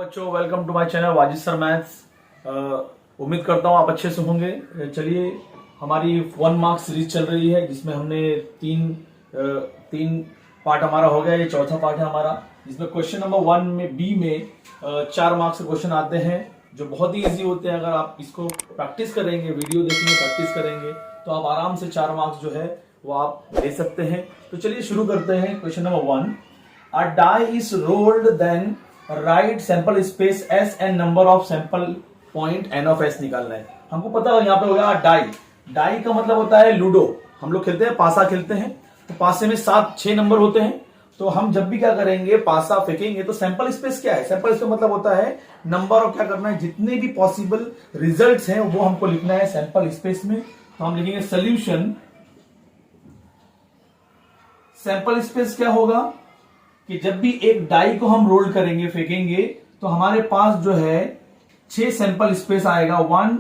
बच्चों, welcome to my channel Wajid sir maths. उम्मीद करता हूँ आप अच्छे से होंगे। चलिए, हमारी 1 मार्क्स सीरीज चल रही है जिसमें हमने तीन पार्ट हमारा हो गया। ये चौथा पार्ट है हमारा, जिसमें क्वेश्चन नंबर 1 में बी में 4 मार्क्स के क्वेश्चन आते हैं जो बहुत ही इजी होते हैं। अगर आप इसको प्रैक्टिस करेंगे, वीडियो देखेंगे, प्रैक्टिस करेंगे तो आप आराम से 4 मार्क्स जो है वो आप ले सकते हैं। तो चलिए शुरू करते हैं। Question number 1, a die is rolled then write sample space S and number of sample point N of S निकालना है। हमको पता है यहाँ पे होगा डाई। डाई का मतलब होता है लूडो। हम लोग खेलते हैं, पासा खेलते हैं, तो पासे में 6 नंबर होते हैं। तो हम जब भी क्या करेंगे, पासा फेंकेंगे तो सैंपल स्पेस क्या है? सैंपल स्पेस मतलब होता है नंबर ऑफ, क्या करना है, जितने भी पॉसिबल रिजल्ट्स हैं वो हमको लिखना है सैंपल स्पेस में। तो हम लिखेंगे सोल्यूशन। सैंपल स्पेस क्या होगा कि जब भी एक डाई को हम रोल करेंगे, फेंकेंगे, तो हमारे पास जो है 6 सैंपल स्पेस आएगा। 1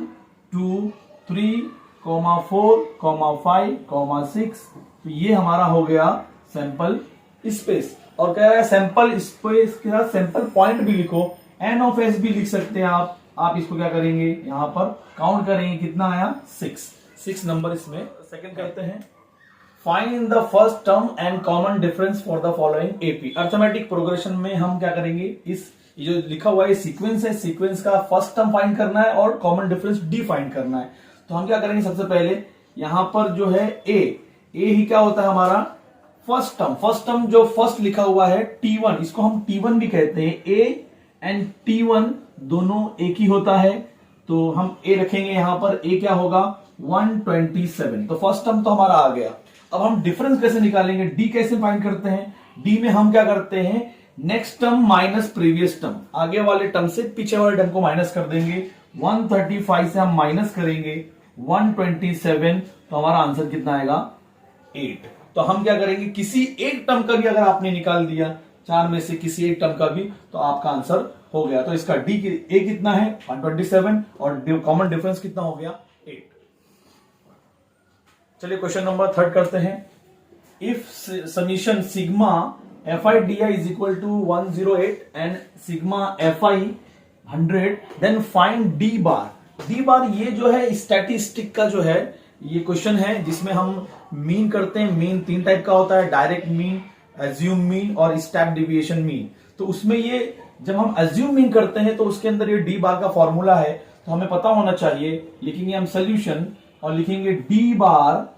2 3 4 5 6। तो ये हमारा हो गया सैंपल स्पेस। और कह रहा है सैंपल स्पेस के साथ सैंपल पॉइंट भी लिखो, एन ऑफ एस भी लिख सकते हैं आप इसको क्या करेंगे, यहां पर काउंट करेंगे, कितना आया, 6 नंबर इसमें। सेकंड करते हैं, find the first term and common difference for the following AP. Arithmetic progression में हम क्या करेंगे, इस जो लिखा हुआ है सीक्वेंस है, सीक्वेंस का फर्स्ट टर्म फाइंड करना है और कॉमन डिफरेंस डी फाइंड करना है। तो हम क्या करेंगे, सबसे पहले यहां पर जो है ए ही क्या होता है हमारा फर्स्ट टर्म जो फर्स्ट लिखा हुआ है T1, इसको हम T1 भी कहते हैं। ए एंड T1 दोनों एक ही होता है, तो हम ए रखेंगे यहां पर। ए क्या होगा, 127। तो फर्स्ट टर्म तो हमारा आ गया। अब हम डिफरेंस कैसे निकालेंगे, डी कैसे फाइंड करते हैं? डी में हम क्या करते हैं, next term minus previous term, आगे वाले टर्म से पीछे वाले टर्म को माइनस कर देंगे। 135 से हम माइनस करेंगे 127, तो हमारा आंसर कितना आएगा, 8। तो हम क्या करेंगे, किसी एक टर्म का भी अगर आपने निकाल दिया, 4 में से किसी एक टर्म का भी, तो आपका आंसर हो गया। तो इसका डी ए कितना है, 127, और कॉमन डिफरेंस कितना हो गया, 8। चलिए क्वेश्चन नंबर 3 करते हैं। If summation sigma fi di is equal to 108 and sigma fi 100, then find D bar. D bar ये जो है स्टैटिस्टिक का जो है ये क्वेश्चन है, जिसमें हम मीन करते हैं। मीन 3 टाइप का होता है, डायरेक्ट मीन, एज्यूम मीन और स्टेप डिविएशन मीन। तो उसमें ये जब हम एज्यूम मीन करते हैं तो उसके अंदर ये डी बार का फॉर्मूला है, तो हमें पता होना चाहिए। लिखेंगे हम सोल्यूशन और लिखेंगे D bar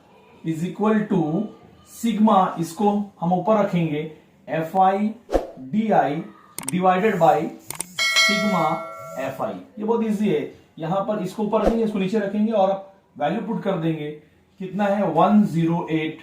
is equal to sigma, इसको हम ऊपर रखेंगे, fi di divided by sigma fi। ये बहुत इजी है। यहां पर इसको ऊपर रखेंगे, इसको नीचे रखेंगे और वैल्यू पुट कर देंगे। कितना है, 108,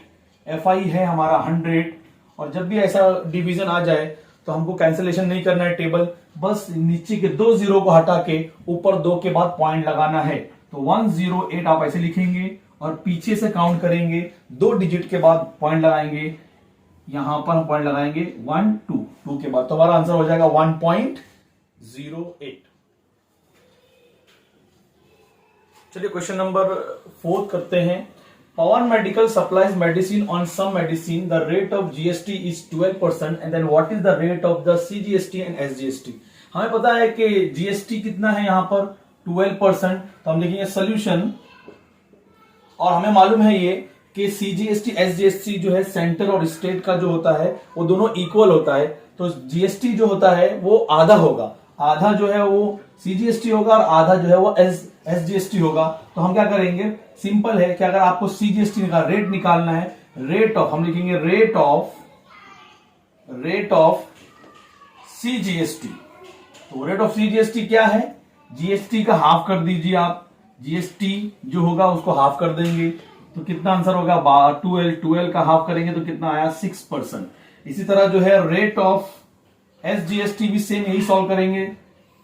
fi है हमारा 100। और जब भी ऐसा डिवीजन आ जाए तो हमको कैंसिलेशन नहीं करना है टेबल, बस नीचे के 2 जीरो को हटा के ऊपर 2 के बाद पॉइंट लगाना है। तो 108 आप ऐसे लिखेंगे और पीछे से काउंट करेंगे, 2 डिजिट के बाद पॉइंट लगाएंगे। यहां पर हम पॉइंट लगाएंगे 1 2 के बाद, तो हमारा आंसर हो जाएगा 1.08। चलिए क्वेश्चन नंबर 4 करते हैं। Pawan medical supplies medicine on some medicine, the rate of GST is 12%, and then what is the rate of the CGST and SGST. हमें पता है कि जीएसटी कितना है यहां पर, 12%। तो हम लिखेंगे सोल्यूशन, और हमें मालूम है ये कि सीजीएसटी एसजीएसटी जो है सेंटर और स्टेट का जो होता है वो दोनों इक्वल होता है। तो जीएसटी जो होता है वो आधा होगा, आधा जो है वो सीजीएसटी होगा और आधा जो है वो एसजीएसटी होगा। तो हम क्या करेंगे, सिंपल है कि अगर आपको सीजीएसटी का रेट निकालना है, रेट ऑफ, हम लिखेंगे रेट ऑफ सीजीएसटी। तो रेट ऑफ सीजीएसटी क्या है, जीएसटी का हाफ कर दीजिए आप, जीएसटी जो होगा उसको हाफ कर देंगे, तो कितना आंसर होगा, 12 का हाफ करेंगे तो कितना आया, 6%। इसी तरह जो है रेट ऑफ एसजीएसटी भी सेम यही सॉल्व करेंगे।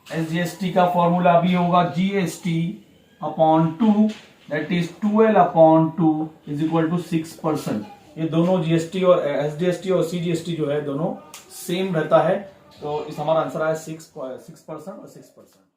एसजीएसटी का फॉर्मूला भी होगा GST upon 2, that is 12/2 is equal to 6%। ये दोनों जीएसटी और एसजीएसटी और सीजीएसटी जो है दोनों सेम रहता है। तो इस हमारा आंसर आया 6% और 6%।